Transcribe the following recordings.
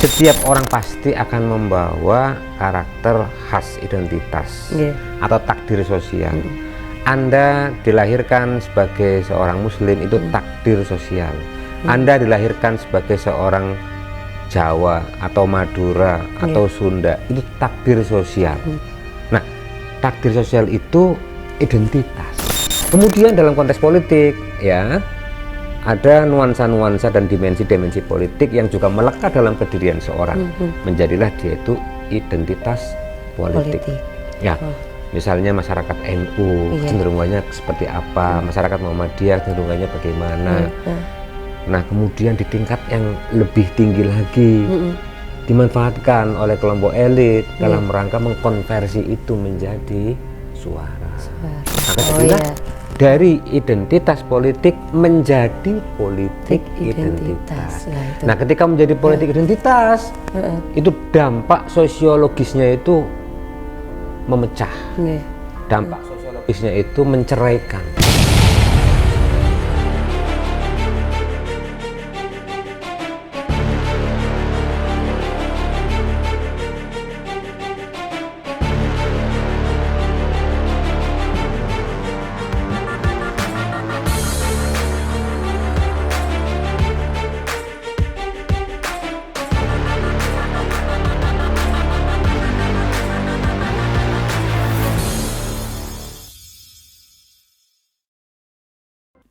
Setiap orang pasti akan membawa karakter khas identitas atau takdir sosial. Anda dilahirkan sebagai seorang muslim itu takdir sosial. Anda dilahirkan sebagai seorang Jawa atau Madura atau Sunda itu takdir sosial. Nah, takdir sosial itu identitas. Kemudian dalam konteks politik ya, ada nuansa-nuansa dan dimensi-dimensi politik yang juga melekat dalam kedirian seorang. Menjadilah dia itu identitas politik. Ya, misalnya masyarakat NU cenderungannya seperti apa, masyarakat Muhammadiyah cenderungannya bagaimana. Nah, kemudian di tingkat yang lebih tinggi lagi dimanfaatkan oleh kelompok elit dalam rangka mengkonversi itu menjadi suara. Maka dari identitas politik menjadi politik identitas. Nah, ketika menjadi politik identitas, itu dampak sosiologisnya itu memecah. Dampak sosiologisnya itu menceraikan.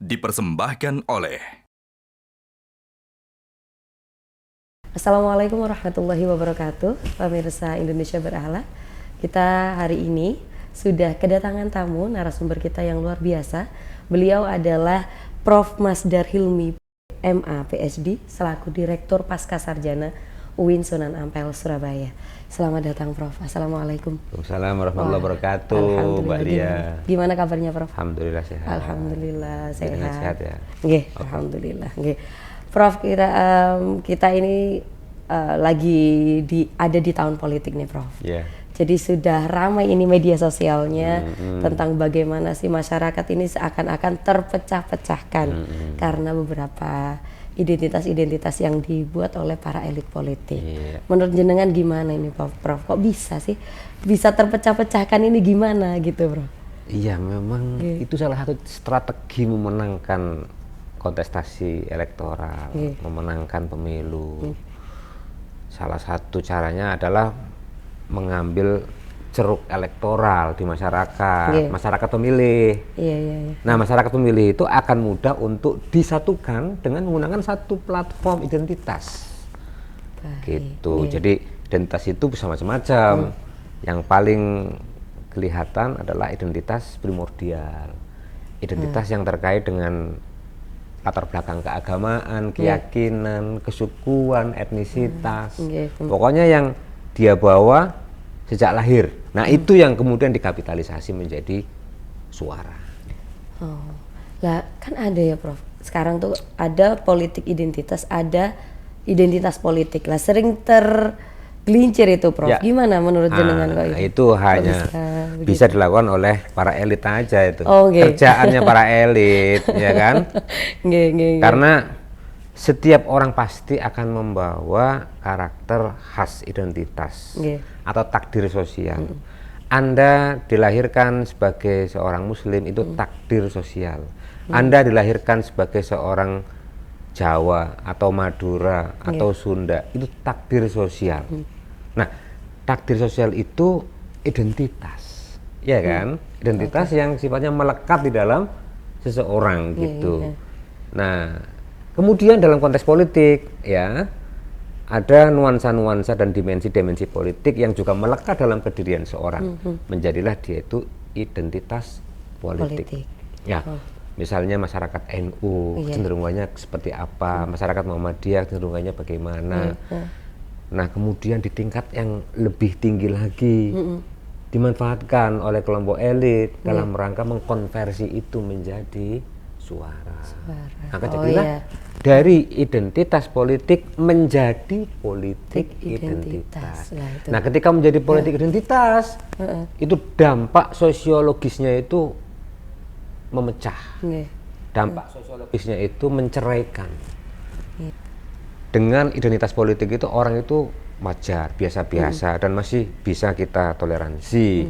Dipersembahkan oleh Assalamualaikum warahmatullahi wabarakatuh, pemirsa Indonesia Berakhlak. Kita hari ini sudah kedatangan tamu narasumber kita yang luar biasa. Beliau adalah Prof. Masdar Hilmi, MA, PhD, selaku Direktur Pascasarjana UIN Sunan Ampel, Surabaya. Selamat datang, Prof. Assalamualaikum. Waalaikumsalam warahmatullahi wabarakatuh, Mbak Lia. Gimana kabarnya, Prof? Alhamdulillah sehat. Alhamdulillah sehat. Sehat ya. Alhamdulillah. Prof, kita ini lagi ada di tahun politik nih, Prof. Jadi sudah ramai ini media sosialnya tentang bagaimana sih masyarakat ini seakan-akan terpecah-pecahkan karena beberapa identitas-identitas yang dibuat oleh para elit politik. Menurut jenengan gimana ini, Prof? Kok bisa sih bisa terpecah-pecahkan ini gimana gitu, Prof? Iya, memang itu salah satu strategi memenangkan kontestasi elektoral, memenangkan pemilu. Salah satu caranya adalah mengambil ceruk elektoral di masyarakat, masyarakat pemilih. Nah, masyarakat pemilih itu akan mudah untuk disatukan dengan menggunakan satu platform identitas. Gitu. Jadi identitas itu bisa macam-macam. Yang paling kelihatan adalah identitas primordial. Identitas yang terkait dengan latar belakang keagamaan, keyakinan, kesukuan, etnisitas. Pokoknya yang dia bawa sejak lahir. Nah, itu yang kemudian dikapitalisasi menjadi suara. Lah kan ada ya, Prof. Sekarang tuh ada politik identitas, ada identitas politik. Lah sering tergelincir itu, Prof. Gimana menurut jenengan kok itu? Itu hanya bisa dilakukan oleh para elit aja itu. Kerjaannya para elit, ya kan? Karena setiap orang pasti akan membawa karakter khas identitas atau takdir sosial. Anda dilahirkan sebagai seorang muslim itu takdir sosial. Anda dilahirkan sebagai seorang Jawa atau Madura atau Sunda itu takdir sosial. Nah, takdir sosial itu identitas, ya kan? Identitas yang sifatnya melekat di dalam seseorang gitu. Nah, kemudian dalam konteks politik ya, ada nuansa-nuansa dan dimensi-dimensi politik yang juga melekat dalam kedirian seorang. Menjadilah dia itu identitas politik. Ya, misalnya masyarakat NU cenderungannya seperti apa, masyarakat Muhammadiyah cenderungannya bagaimana. Nah, kemudian di tingkat yang lebih tinggi lagi dimanfaatkan oleh kelompok elit dalam rangka mengkonversi itu menjadi suara. Maka jadilah dari identitas politik menjadi politik identitas. Nah, ketika menjadi politik identitas, itu dampak sosiologisnya itu memecah. Dampak sosiologisnya itu menceraikan. dengan identitas politik itu orang itu wajar, biasa-biasa dan masih bisa kita toleransi,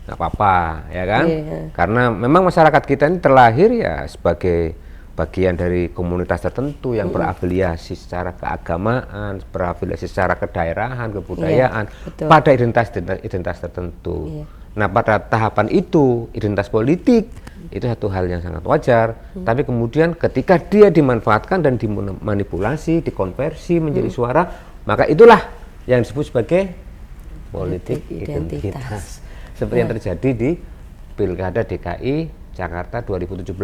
nggak apa-apa, ya kan? Karena memang masyarakat kita ini terlahir ya sebagai bagian dari komunitas tertentu yang berafiliasi secara keagamaan, berafiliasi secara kedaerahan, kebudayaan, pada identitas tertentu. Nah, pada tahapan itu, identitas politik itu satu hal yang sangat wajar, tapi kemudian ketika dia dimanfaatkan dan dimanipulasi, dikonversi menjadi suara, maka itulah yang disebut sebagai politik identitas. Seperti yang terjadi di Pilkada DKI Jakarta 2017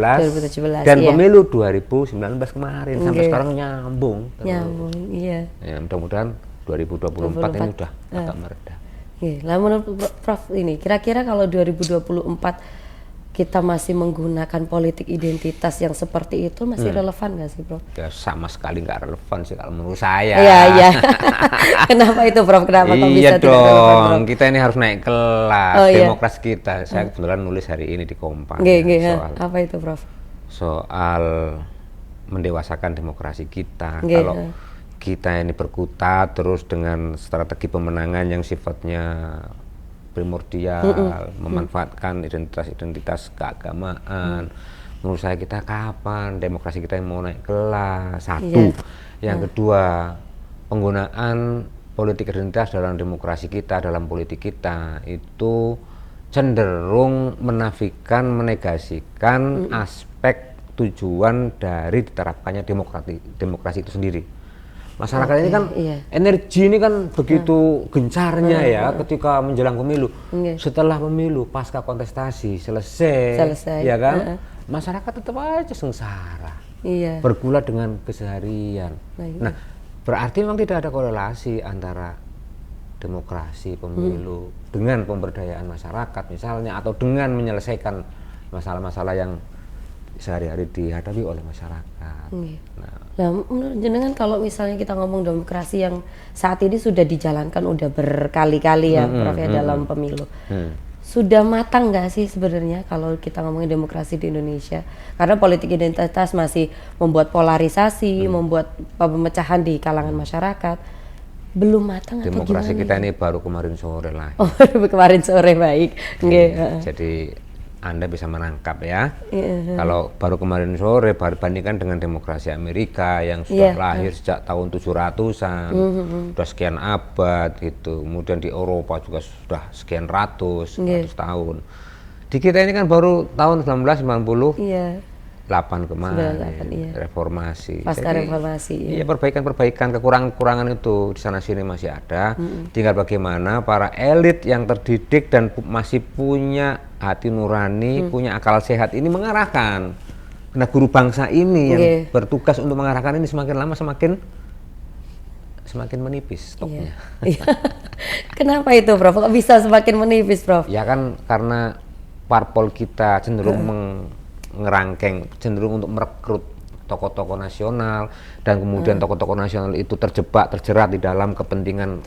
dan pemilu 2019 kemarin sampai sekarang nyambung. Iya. Ya, mudah-mudahan 2024 ini udah agak mereda. Lah menurut Prof ini kira-kira kalau 2024 kita masih menggunakan politik identitas yang seperti itu masih relevan nggak sih, Prof? Ya sama sekali nggak relevan sih kalau menurut saya. Iya. Kenapa itu, Prof? Kenapa kok bisa tidak relevan, Prof? Kita ini harus naik kelas demokrasi kita. Saya kebetulan nulis hari ini di Kompas. Soal apa itu, Prof? Soal mendewasakan demokrasi kita. Kalau kita ini berkutat terus dengan strategi pemenangan yang sifatnya primordial, memanfaatkan identitas keagamaan. Menurut saya kita kapan demokrasi kita yang mau naik kelas? Satu. Yang kedua, penggunaan politik identitas dalam demokrasi kita, dalam politik kita itu cenderung menafikan, menegasikan aspek tujuan dari diterapkannya demokrasi itu sendiri. Masyarakat ini kan energi ini kan begitu gencarnya ya ketika menjelang pemilu. Setelah pemilu, pasca kontestasi selesai ya kan? Masyarakat tetap aja sengsara. Bergulat dengan keseharian. Nah, berarti memang tidak ada korelasi antara demokrasi pemilu dengan pemberdayaan masyarakat misalnya, atau dengan menyelesaikan masalah-masalah yang sehari-hari dihadapi oleh masyarakat. Nah, menurut jenengan kalau misalnya kita ngomong demokrasi yang saat ini sudah dijalankan udah berkali-kali ya, Prof ya, dalam pemilu, sudah matang nggak sih sebenarnya kalau kita ngomongin demokrasi di Indonesia? Karena politik identitas masih membuat polarisasi, membuat pemecahan di kalangan masyarakat. Belum matang atau gimana? Demokrasi kita ini baru kemarin sore lah. Oh, baru kemarin sore, baik. Jadi Anda bisa menangkap ya. Kalau baru kemarin sore bandingkan dengan demokrasi Amerika yang sudah lahir sejak tahun 700-an, sudah sekian abad gitu. Kemudian di Eropa juga sudah sekian ratus tahun. Di kita ini kan baru tahun 1998 kemarin, reformasi. Pasca reformasi. Iya, perbaikan-perbaikan, kekurangan-kekurangan itu di sana sini masih ada. Tinggal bagaimana para elit yang terdidik dan masih punya hati nurani, punya akal sehat ini mengarahkan. Nah, guru bangsa ini yang bertugas untuk mengarahkan ini semakin lama semakin menipis stoknya. Kenapa itu, Prof? Kok bisa semakin menipis, Prof? Ya kan karena parpol kita cenderung ngerangkeng, cenderung untuk merekrut tokoh-tokoh nasional, dan kemudian tokoh-tokoh nasional itu terjerat di dalam kepentingan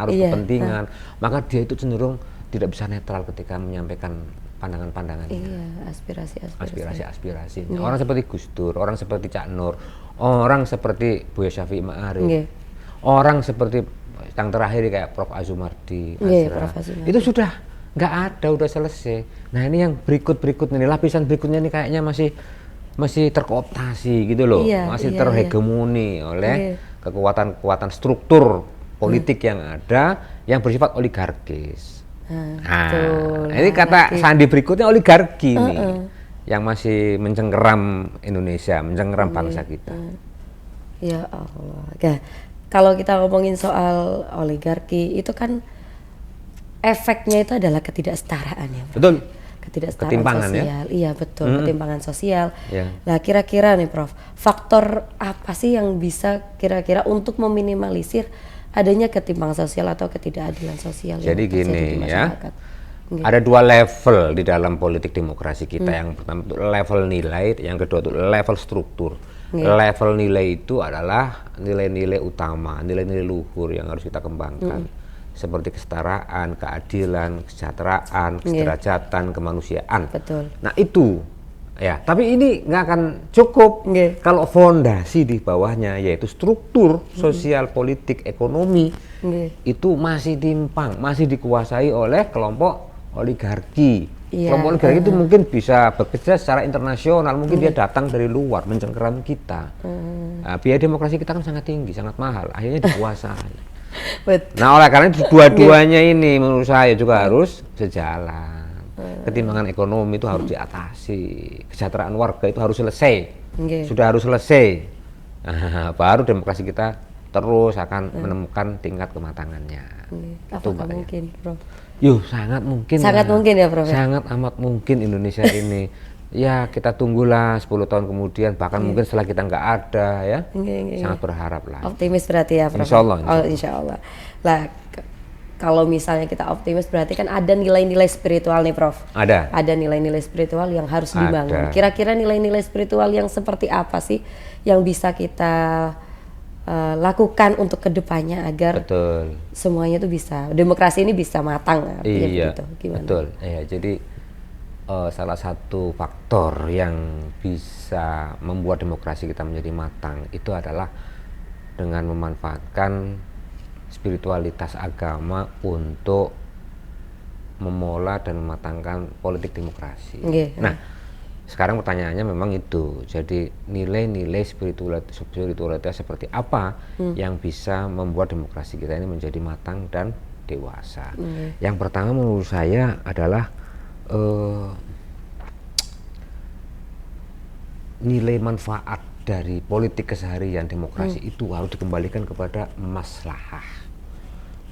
arus kepentingan, maka dia itu cenderung tidak bisa netral ketika menyampaikan pandangan-pandangannya. Aspirasi-aspirasinya. Orang seperti Gus Dur, orang seperti Cak Nur, orang seperti Buya Syafi'i Ma'arif, orang seperti yang terakhir kayak Prof Azumardi Azra, itu sudah nggak ada, udah selesai. Nah, ini yang berikutnya nih, lapisan berikutnya nih kayaknya masih terkooptasi gitu loh, masih terhegemoni oleh kekuatan-kekuatan struktur politik yang ada yang bersifat oligarkis. Ini kata sandi berikutnya oligarki nih, yang masih mencengkeram Indonesia, mencengkeram bangsa kita. Ya Allah. Nah, kalau kita ngomongin soal oligarki itu kan efeknya itu adalah ketidaksetaraan ya, Prof. Betul. Ketimpangan sosial. Iya betul, ketimpangan sosial. Nah, kira-kira nih, Prof, faktor apa sih yang bisa kira-kira untuk meminimalisir adanya ketimpangan sosial atau ketidakadilan sosial? Jadi gini ya, ada dua level di dalam politik demokrasi kita. Yang pertama itu level nilai, yang kedua itu level struktur. Level nilai itu adalah nilai-nilai utama, nilai-nilai luhur yang harus kita kembangkan, seperti kesetaraan, keadilan, kesejahteraan, kesederajatan, kemanusiaan. Betul. Nah, itu Ya, tapi ini nggak akan cukup kalau fondasi di bawahnya yaitu struktur sosial, politik, ekonomi itu masih timpang, masih dikuasai oleh kelompok oligarki. Kelompok oligarki itu mungkin bisa bekerja secara internasional, mungkin dia datang dari luar mencengkeram kita. Biaya demokrasi kita kan sangat tinggi, sangat mahal, akhirnya dikuasai. Nah, oleh karena itu dua-duanya ini menurut saya juga harus sejalan. Ketimpangan ekonomi itu harus diatasi, kesejahteraan warga itu harus selesai, sudah harus selesai. Baru demokrasi kita terus akan menemukan tingkat kematangannya. Apakah mungkin, Prof? Sangat mungkin. Sangat mungkin ya, Prof. Sangat amat mungkin Indonesia ini. Ya, kita tunggulah 10 tahun kemudian, bahkan mungkin setelah kita nggak ada ya. Sangat berharap lah. Optimis berarti ya, Prof. Insya Allah. Insya Allah. Lah, kalau misalnya kita optimis berarti kan ada nilai-nilai spiritual nih, Prof. Ada nilai-nilai spiritual yang harus dibangun. Kira-kira nilai-nilai spiritual yang seperti apa sih yang bisa kita lakukan untuk kedepannya agar semuanya tuh bisa, demokrasi ini bisa matang? Iya, gitu. Gimana? Betul. Ya, jadi salah satu faktor yang bisa membuat demokrasi kita menjadi matang itu adalah dengan memanfaatkan spiritualitas agama untuk memola dan mematangkan politik demokrasi. Nah, sekarang pertanyaannya memang itu. Jadi nilai-nilai spiritualitas seperti apa yang bisa membuat demokrasi kita ini menjadi matang dan dewasa. Yang pertama menurut saya adalah nilai manfaat dari politik keseharian demokrasi itu harus dikembalikan kepada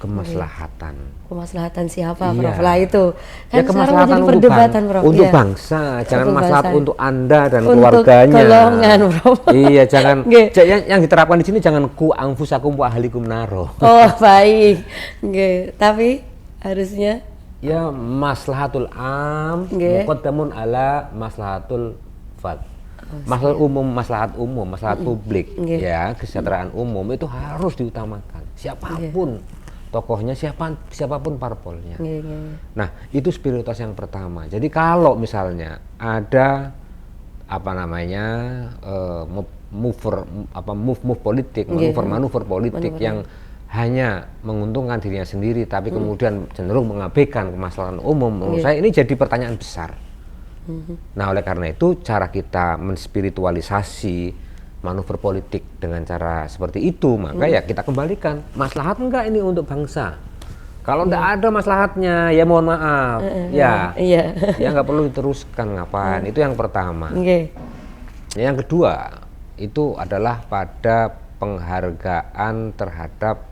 kemaslahatan. Kemaslahatan siapa, Prof? Lah itu kan kemaslahatan perdebatan, Prof. Untuk bangsa, jangan maslahat untuk Anda dan untuk keluarganya. Golongan, Prof. Iya, jangan yang diterapkan di sini jangan ku anfusakum wa ahlikum naro. Oh, baik. Tapi harusnya ya maslahatul am muqaddamun ala maslahatul fard. Maslahat umum, maslahat publik, ya kesejahteraan umum itu harus diutamakan. Siapapun tokohnya, siapapun parpolnya. Nah, itu spiritualitas yang pertama. Jadi kalau misalnya ada move politik, manuver politik yang hanya menguntungkan dirinya sendiri, tapi kemudian cenderung mengabaikan kemaslahatan umum, menurut saya ini jadi pertanyaan besar. Nah, oleh karena itu cara kita menspiritualisasi manuver politik dengan cara seperti itu, maka ya kita kembalikan maslahat enggak ini untuk bangsa. Kalau enggak ada maslahatnya, ya mohon maaf, ya nggak perlu diteruskan ngapain. Itu yang pertama. Yang kedua itu adalah pada penghargaan terhadap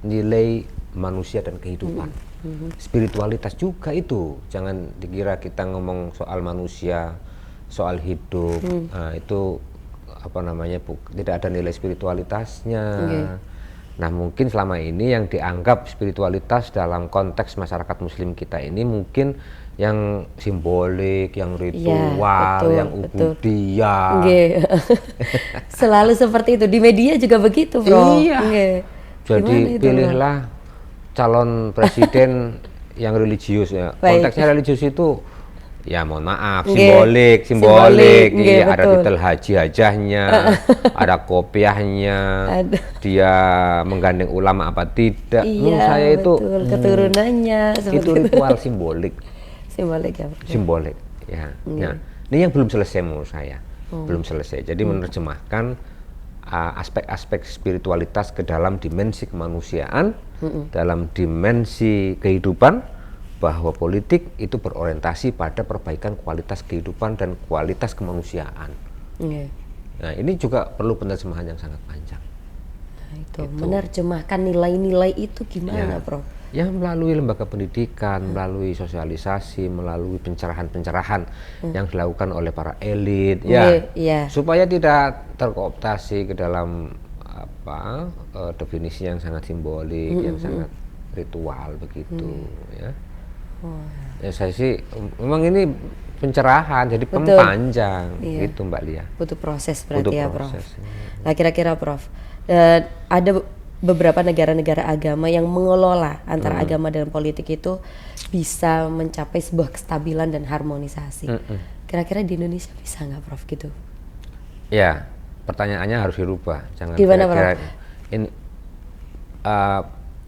nilai manusia dan kehidupan. Spiritualitas juga itu, jangan dikira kita ngomong soal manusia, soal hidup, itu tidak ada nilai spiritualitasnya. Nah, mungkin selama ini yang dianggap spiritualitas dalam konteks masyarakat muslim kita ini mungkin yang simbolik, yang ritual, yang ubudiyah. Selalu seperti itu, di media juga begitu, Bro. Jadi pilihlah calon presiden yang religius ya. Konteksnya religius itu ya mohon maaf, simbolik. Iya, ada titel haji hajahnya, ada kopiahnya, dia menggandeng ulama apa tidak. Menurut saya itu keturunannya itu ritual simbolik ya. Simbolik ya. Nah, ini yang belum selesai menurut saya. Belum selesai. Jadi menerjemahkan aspek-aspek spiritualitas ke dalam dimensi kemanusiaan, dalam dimensi kehidupan, bahwa politik itu berorientasi pada perbaikan kualitas kehidupan dan kualitas kemanusiaan. Nah, ini juga perlu penerjemahan yang sangat panjang. Nah, itu menerjemahkan nilai-nilai itu gimana, Prof? Ya melalui lembaga pendidikan, melalui sosialisasi, melalui pencerahan-pencerahan yang dilakukan oleh para elit, supaya tidak terkooptasi ke dalam definisi yang sangat simbolik, yang sangat ritual begitu, ya. Ya saya sih, memang ini pencerahan, jadi panjang, gitu Mbak Lia. Butuh proses berarti ya, Prof. Nah, kira-kira Prof, ada beberapa negara-negara agama yang mengelola antara agama dan politik itu bisa mencapai sebuah kestabilan dan harmonisasi. Kira-kira di Indonesia bisa nggak Prof gitu? Ya, pertanyaannya harus dirubah. Jangan gimana kira-kira Prof?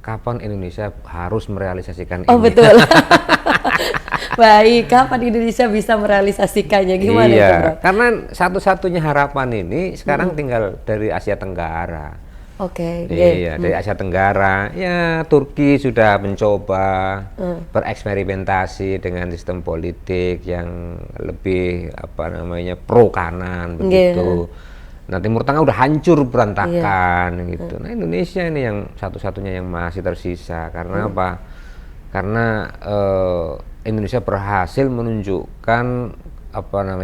Kapan Indonesia harus merealisasikan ini? Betul. Baik, kapan Indonesia bisa merealisasikannya? Gimana itu, Prof? Karena satu-satunya harapan ini sekarang tinggal dari Asia Tenggara. Iya, dari Asia Tenggara. Ya, Turki sudah mencoba bereksperimentasi dengan sistem politik yang lebih pro kanan begitu. Nah, Timur Tengah udah hancur berantakan gitu. Nah, Indonesia ini yang satu-satunya yang masih tersisa. Karena apa? Karena Indonesia berhasil menunjukkan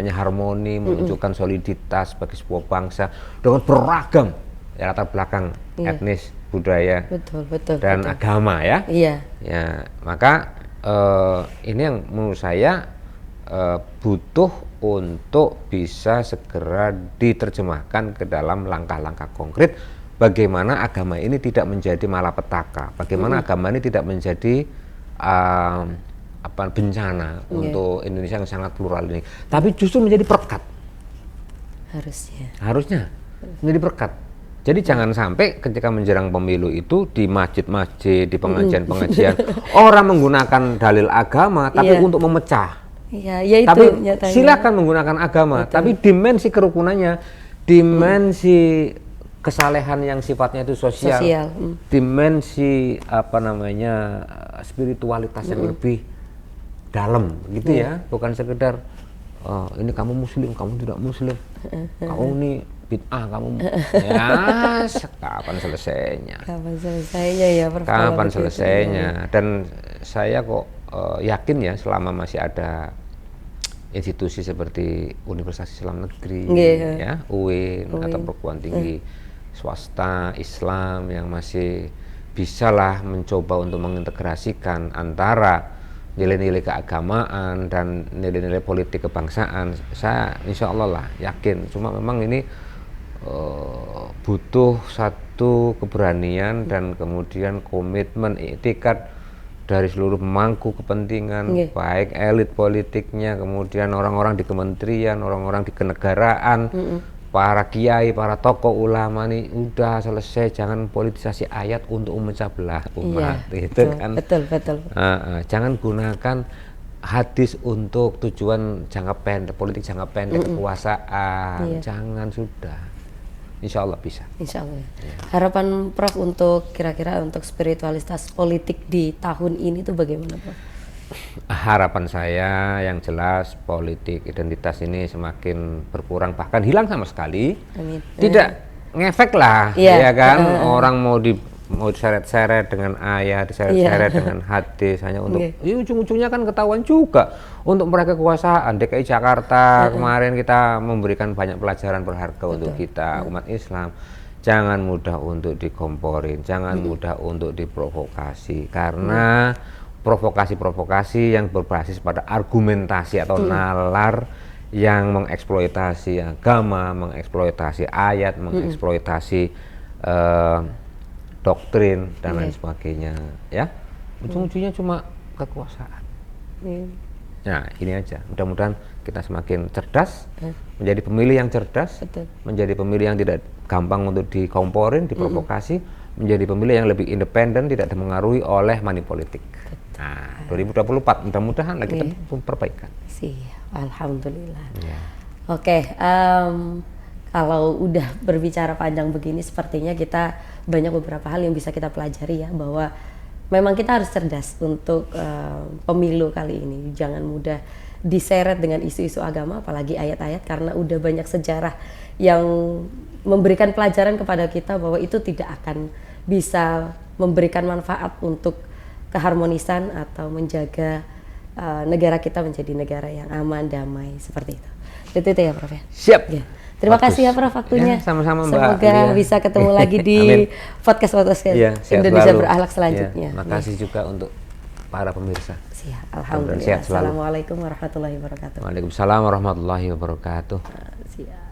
harmoni, menunjukkan soliditas bagi sebuah bangsa dengan beragam latar belakang etnis, budaya, dan agama ya. Ya, maka ini yang menurut saya butuh untuk bisa segera diterjemahkan ke dalam langkah-langkah konkret bagaimana agama ini tidak menjadi malapetaka, bagaimana agama ini tidak menjadi bencana untuk Indonesia yang sangat plural ini, tapi justru menjadi berkat. Harusnya menjadi berkat. Jadi jangan sampai ketika menjelang pemilu itu di masjid-masjid, di pengajian-pengajian orang menggunakan dalil agama tapi untuk memecah. Tapi silakan menggunakan agama, tapi dimensi kerukunannya, dimensi kesalehan yang sifatnya itu sosial. Dimensi spiritualitas yang lebih dalam gitu ya, bukan sekedar ini kamu muslim, kamu tidak muslim, kamu ini bid'ah, kamu ya kapan selesainya? Kapan selesainya? Dan saya kok yakin ya selama masih ada institusi seperti Universitas Islam Negeri, ya UIN atau perguruan tinggi swasta Islam yang masih bisalah mencoba untuk mengintegrasikan antara nilai-nilai keagamaan dan nilai-nilai politik kebangsaan, saya insya Allah lah yakin. Cuma memang ini butuh satu keberanian dan kemudian komitmen itikat dari seluruh pemangku kepentingan, baik elit politiknya, kemudian orang-orang di kementerian, orang-orang di kenegaraan, para kiai, para tokoh ulama nih udah selesai, jangan politisasi ayat untuk memecah belah umat, gitu kan? Betul. Jangan gunakan hadis untuk tujuan jangka pendek, politik jangka pendek, kekuasaan, jangan sudah. Insya Allah bisa. Insya Allah. Harapan Prof untuk kira-kira untuk spiritualitas politik di tahun ini tuh bagaimana Prof? Harapan saya yang jelas politik identitas ini semakin berkurang, bahkan hilang sama sekali. Amin. Tidak ngefek lah, ya kan? Orang mau diseret-seret dengan ayat, diseret-seret dengan hadis hanya untuk ujung-ujungnya kan ketahuan juga untuk meraih kekuasaan. DKI Jakarta kemarin kita memberikan banyak pelajaran berharga untuk kita umat Islam. Jangan mudah untuk dikomporin, jangan mudah untuk diprovokasi, karena provokasi-provokasi yang berbasis pada argumentasi atau nalar yang mengeksploitasi agama, mengeksploitasi ayat, mengeksploitasi doktrin dan lain sebagainya, ya ujung-ujungnya cuma kekuasaan. Nah ini aja, mudah-mudahan kita semakin cerdas, menjadi pemilih yang cerdas, menjadi pemilih yang tidak gampang untuk dikomporin, diprovokasi, menjadi pemilih yang lebih independen, tidak dipengaruhi oleh money politik. Nah 2024 mudah-mudahan lagi kita perbaikan. Alhamdulillah. Oke, kalau udah berbicara panjang begini, sepertinya kita banyak beberapa hal yang bisa kita pelajari ya, bahwa memang kita harus cerdas untuk pemilu kali ini. Jangan mudah diseret dengan isu-isu agama, apalagi ayat-ayat, karena udah banyak sejarah yang memberikan pelajaran kepada kita bahwa itu tidak akan bisa memberikan manfaat untuk keharmonisan atau menjaga negara kita menjadi negara yang aman, damai, seperti itu. Itu ya Prof ya? Siap. Ya. Terima kasih ya Prof waktunya. Sama-sama Mbak. Semoga bisa ketemu lagi di podcast Indonesia Berakhlak selanjutnya. Makasih juga untuk para pemirsa. Siap. Alhamdulillah. Assalamualaikum warahmatullahi wabarakatuh. Waalaikumsalam warahmatullahi wabarakatuh. Siap.